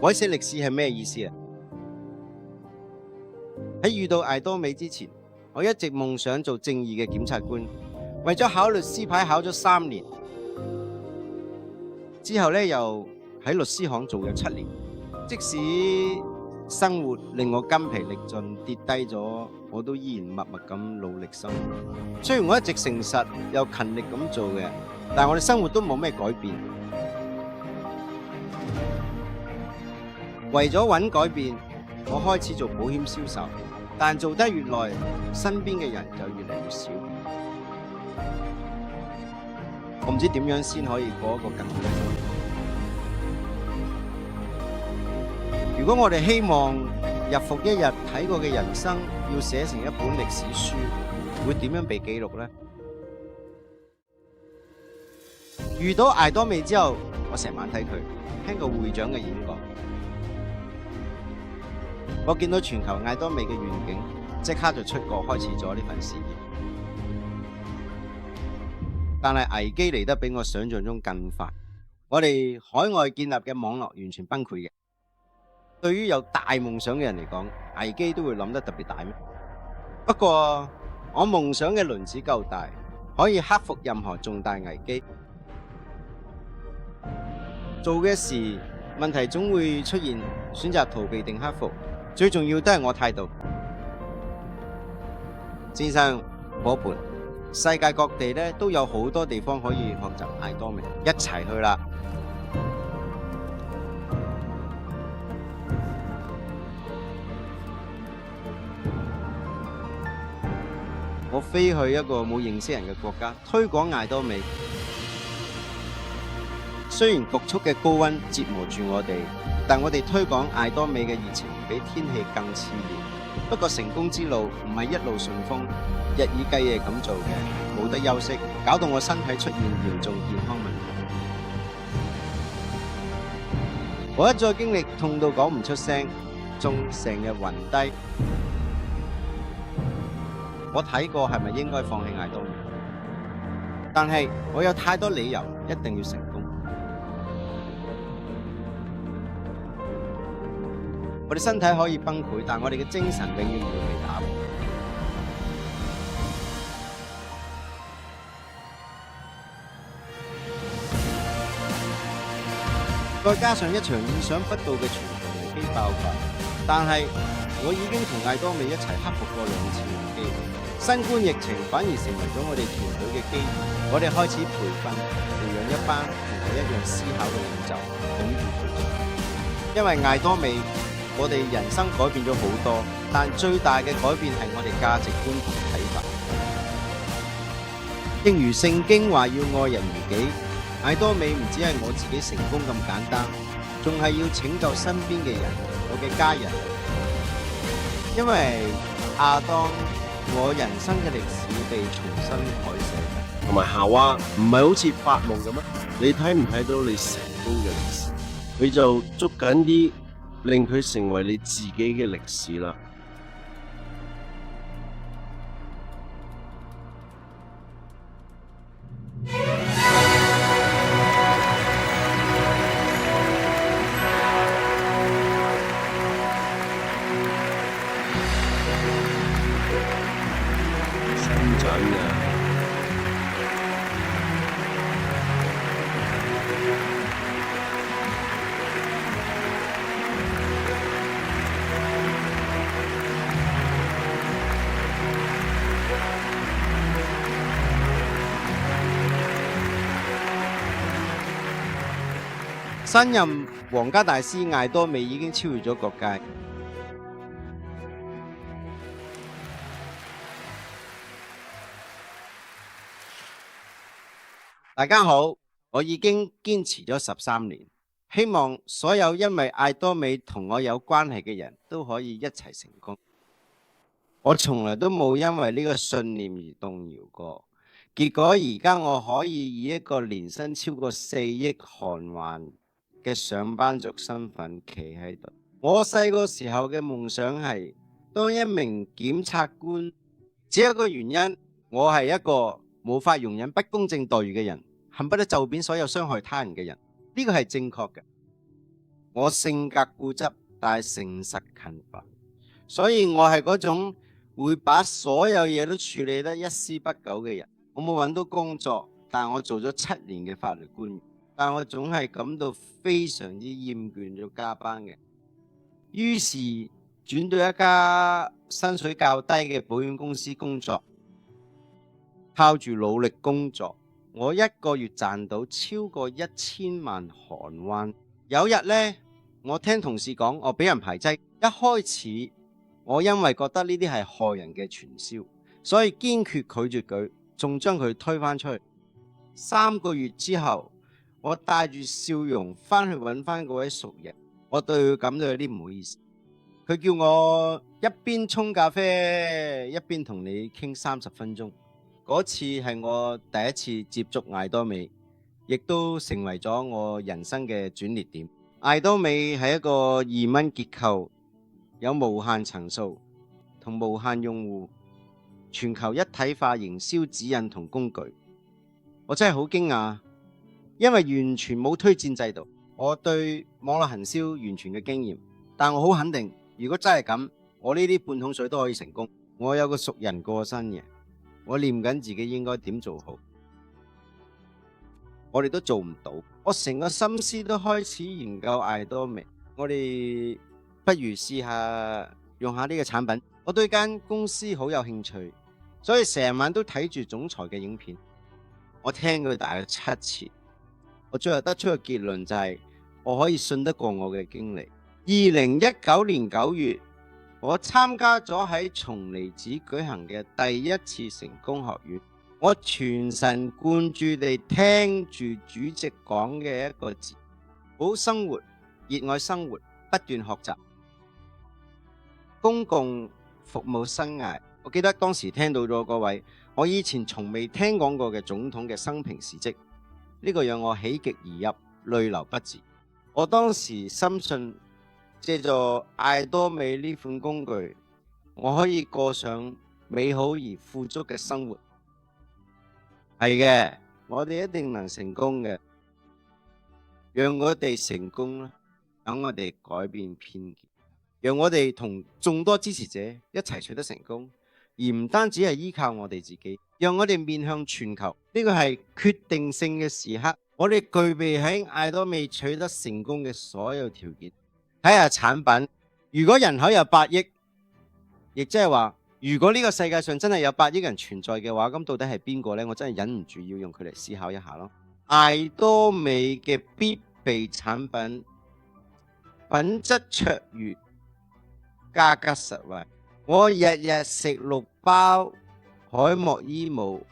改寫歷史係咩意思啊？喺遇到艾多美之前，我一直夢想做正義嘅檢察官，為咗考律師牌考咗3年，之後咧又喺律師行做咗7年。即使生活令我筋疲力盡，跌低咗，我都依然默默咁努力生活。雖然我一直誠實又勤力咁做嘅，但係我哋生活都冇咩改變。為咗揾改變，我開始做保險銷售，但做得越耐，身邊嘅人就越嚟越少。我唔知點樣先可以過一個更好嘅生活。如果我哋希望日復一日睇過嘅人生要寫成一本歷史書，會點樣被記錄呢？遇到艾多美之後，我成晚睇佢，聽過會長嘅演講，我見到全球艾多美嘅願景，即刻就出國開始咗呢份事業。但係危機嚟得比我想象中更快，我哋海外建立嘅網絡完全崩潰嘅。對於有大夢想嘅人嚟講，危機都會諗得特別大咩？不過我夢想嘅輪子夠大，可以克服任何重大危機。做嘅事問題總會出現，選擇逃避定克服，最重要都係我態度。先生伙伴，世界各地咧都有好多地方可以學習艾多美，一齊去啦！我飛去一個冇認識人嘅國家，推廣艾多美。雖然局促嘅高溫折磨住我哋，但我哋推廣艾多美嘅熱情比天氣更熾熱。不過成功之路唔係一路順風，日以繼夜咁做嘅，冇得休息，搞到我身體出現嚴重健康問題。我一再經歷痛到講唔出聲，仲成日暈低。我睇過係咪應該放棄艾多美？但係我有太多理由一定要成功。我哋身體可以崩潰，但我哋嘅精神永遠唔會被打破。再加上一場意想不到嘅全球危機爆發，但係我已經同艾多美一齊克服過2次危機。新冠疫情反而成為咗我哋團隊嘅機遇，我哋開始培訓、培養一班同我一樣思考嘅領袖，勇於付出。因為艾多美，我哋人生改變咗好多，但最大嘅改變係我哋價值觀同睇法。正如聖經話要愛人如己，艾多美唔只係我自己成功咁簡單，仲係要拯救身邊嘅人，我嘅家人。因為亞當，我人生嘅歷史被重新改寫，同埋夏娃唔係好似發夢咁咩？你睇唔睇到你成功嘅歷史？佢就捉緊啲，令佢成為你自己嘅歷史啦。生長嘅。新任皇家大師艾多美已經超越咗各界。大家好，我已經堅持咗13年，希望所有因為艾多美同我有關係嘅人都可以一齊成功。我從來都冇因為呢個信念而動搖過，結果而家我可以以一個年薪超過4億韓圜嘅上班族身份企喺度。我細個時候嘅夢想係當一名檢察官，只有一個原因，我係一個無法容忍不公正待遇嘅人，恨不得就扁所有傷害他人嘅人。呢個係正確嘅。我性格固執，但係誠實勤奮，所以我係嗰種會把所有嘢都處理得一絲不苟嘅人。我冇揾到工作，但我做咗7年嘅法律官員，但我總係感到非常之厭倦咗加班嘅。於是轉到一家薪水較低嘅保險公司工作，靠住努力工作，我一個月賺到超過1000萬韓灣。有日呢，我聽同事講我俾人排擠。一開始我因為覺得呢啲係害人嘅傳銷，所以堅決拒絕佢，仲將佢推返出去。3個月之後，我帶住笑容返去揾返嗰位熟人，我對佢感到有啲唔好意思。佢叫我一邊沖咖啡一邊同你傾30分鐘。嗰次係我第一次接觸艾多美，亦都成為咗我人生嘅轉捩點。艾多美係一個移民結構，有無限層數同無限用戶，全球一體化營銷指引同工具。我真係好驚訝，因為完全冇推薦制度。我對網絡行銷完全嘅經驗，但我好肯定，如果真係咁，我呢啲半桶水都可以成功。我有個熟人過身嘅，我念緊自己應該點做好，我哋都做唔到。我成個心思都開始研究艾多美，我哋不如試下用下呢個產品。我對間公司好有興趣，所以成晚都睇住總裁嘅影片。我聽佢大約7次，我最後得出嘅結論就係我可以信得過我嘅經理。2019年9月，我參加咗喺松離子舉行嘅第一次成功學院。我全神貫注地聽住主席講嘅一個字：好好生活，熱愛生活，不斷學習。公共服務生涯，我記得當時聽到咗嗰位我以前從未聽講過嘅總統嘅生平事蹟，呢個讓我喜極而泣，淚流不止。我當時深信，借助艾多美呢款工具，我可以過上美好而富足嘅生活。係嘅，我哋一定能成功嘅。讓我哋成功啦，等我哋改變偏見，讓我哋同眾多支持者一齊取得成功，而唔單止係依靠我哋自己。讓我哋面向全球，呢個係決定性嘅時刻。我哋具備喺艾多美取得成功嘅所有條件。睇下產品，如果人口有8億，亦即係話，如果呢個世界上真係有8億人存在嘅話，咁到底係邊個呢？我真係忍唔住要用佢嚟思考一下咯。艾多美嘅必備產品，品質卓越，價格實惠。我日日食6包海莫伊姆，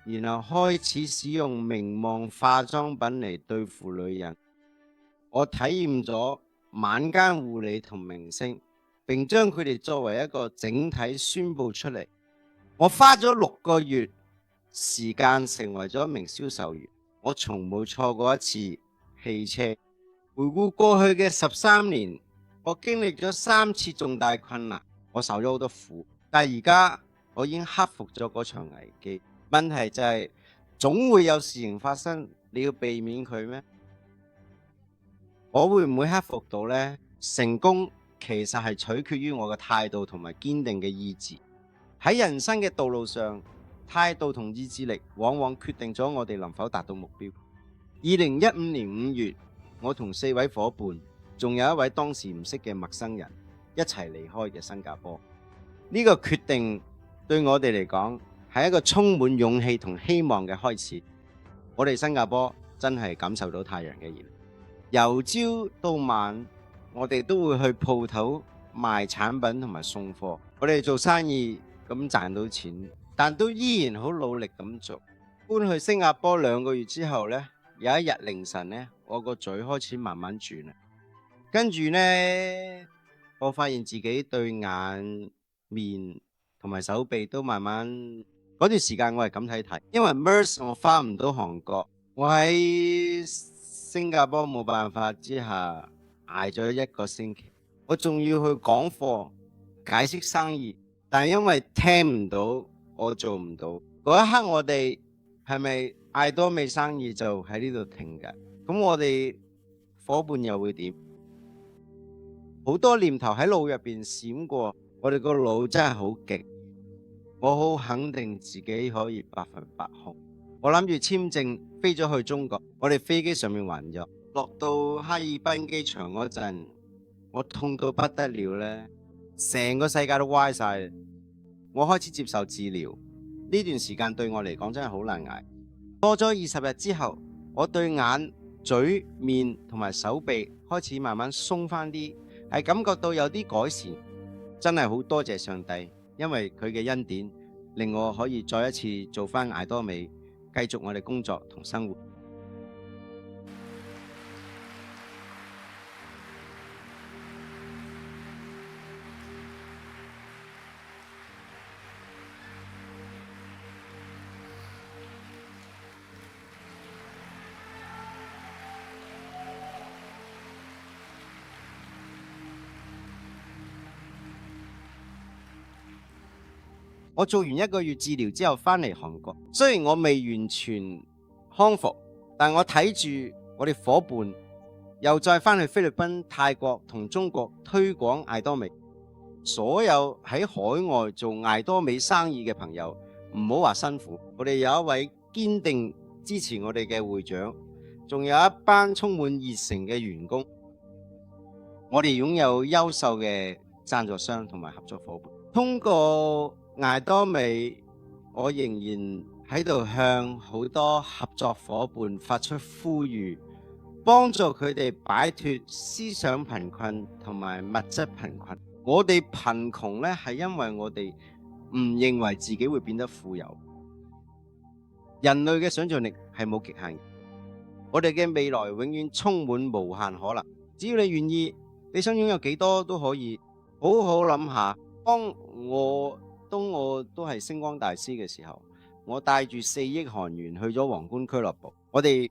然後開始使用名望化妝品嚟對付女人。我體驗咗晚間護理同明星，並將佢哋作為一個整體宣佈出嚟。我花咗6個月時間成為咗一名銷售員。我從冇錯過一次汽車。回顧過去嘅13年，我經歷咗3次重大困難，我受咗好多苦，但係而家我已經克服咗嗰場危機。問題就係，總會有事情發生，你要避免佢咩？我會唔會克服到呢？成功其實係取決於我嘅態度同埋堅定嘅意志。喺人生嘅道路上，態度同意志力往往決定咗我哋能否達到目標。2015年5月，我同4位伙伴，仲有一位當時唔識嘅陌生人，一齊離開嘅新加坡。呢個決定對我哋嚟講係一個充滿勇氣同希望嘅開始。我哋新加坡真係感受到太陽嘅熱。由朝到晚，我哋都會去鋪頭賣產品同埋送貨。我哋做生意咁賺到錢，但都依然好努力咁做。搬去新加坡2個月之後呢，有一日凌晨呢，我個嘴開始慢慢轉啦。跟住呢，我發現自己對眼、面同埋手臂都慢慢，嗰段時間我係咁睇，因為 MERS 我返唔到韓國，我喺新加坡冇辦法之下捱咗1個星期，我仲要去講課解釋生意，但係因為聽唔到，我做唔到。嗰一刻我哋係咪艾多美生意就喺呢度停㗎？咁我哋伙伴又會點？好多念頭喺腦入邊閃過，我哋個腦真係好勁。我好肯定自己可以100%控。我諗住簽證飛咗去中國，我哋飛機上面暈咗，落到哈爾濱機場嗰陣，我痛到不得了呢，成個世界都歪晒。我開始接受治療，呢段時間對我嚟講真係好難捱。過咗20日之後，我對眼、嘴、面同埋手臂開始慢慢鬆翻啲，係感覺到有啲改善。真係好多謝上帝，因為佢嘅恩典令我可以再一次做翻艾多美，繼續我哋工作同生活。我做完1個月治療之後返嚟韓國，雖然我未完全康復，但我睇住我哋伙伴又再返去菲律賓、泰國同中國推廣艾多美。所有喺海外做艾多美生意嘅朋友，唔好話辛苦，我哋有一位堅定支持我哋嘅會長，仲有一班充滿熱誠嘅員工，我哋擁有優秀嘅贊助商同埋合作伙伴。通過艾多美，我仍然喺度向好多合作伙伴發出呼籲，幫助佢哋擺脫思想貧困同埋物質貧困。我哋貧窮呢，係因為我哋唔認為自己會變得富有。人類嘅想象力係冇極限嘅，我哋嘅未來永遠充滿無限可能。只要你願意，你想擁有幾多都可以。好好諗下，當我都係星光大師嘅時候，我帶住4億韓元去咗皇冠俱樂部。我哋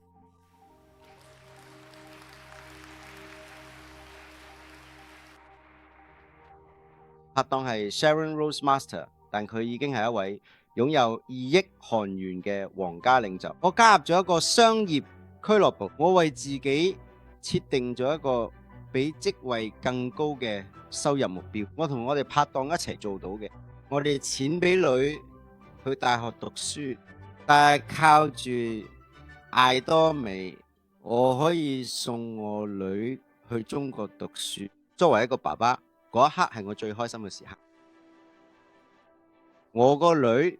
拍檔係 Sharon Rose Master， 但佢已經係一位擁有2億韓元嘅皇家領袖。我加入咗一個商業俱樂部，我為自己設定咗一個比職位更高嘅收入目標。我同我哋拍檔一齊做到嘅。我哋錢俾女去大學讀書，但係靠住艾多美，我可以送我女去中國讀書。作為一個爸爸，嗰一刻係我最開心嘅時刻。我個女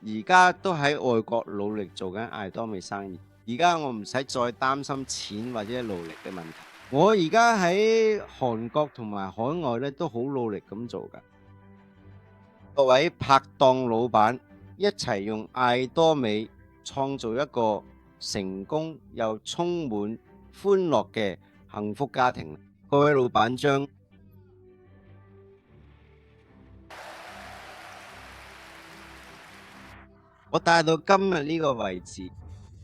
而家都喺外國努力做緊艾多美生意，而家我唔使再擔心錢或者勞力嘅問題。我而家喺韓國同埋海外咧都好努力咁做㗎。各位拍檔老闆，一齊用艾多美創造一個成功又充滿歡樂嘅幸福家庭。各位老闆將我帶到今日呢個位置，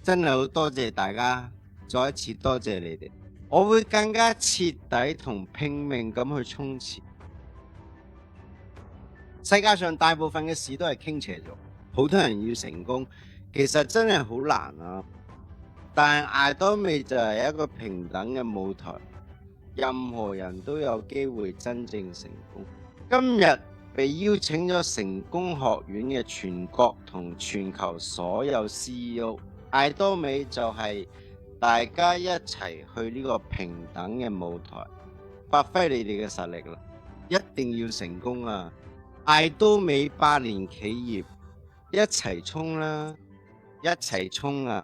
真係好多謝大家，再一次多謝你哋。我會更加徹底同拼命咁去衝刺。世界上大部分嘅事都係傾斜咗，好多人要成功，其實真係好難啊。但係艾多美就係一個平等嘅舞台，任何人都有機會真正成功。今日被邀請咗成功學院嘅全國同全球所有 CEO， 艾多美就係大家一齊去呢個平等嘅舞台，發揮你哋嘅實力啦！一定要成功啊！艾多美百年企業，一齊衝啦！一齊衝啊！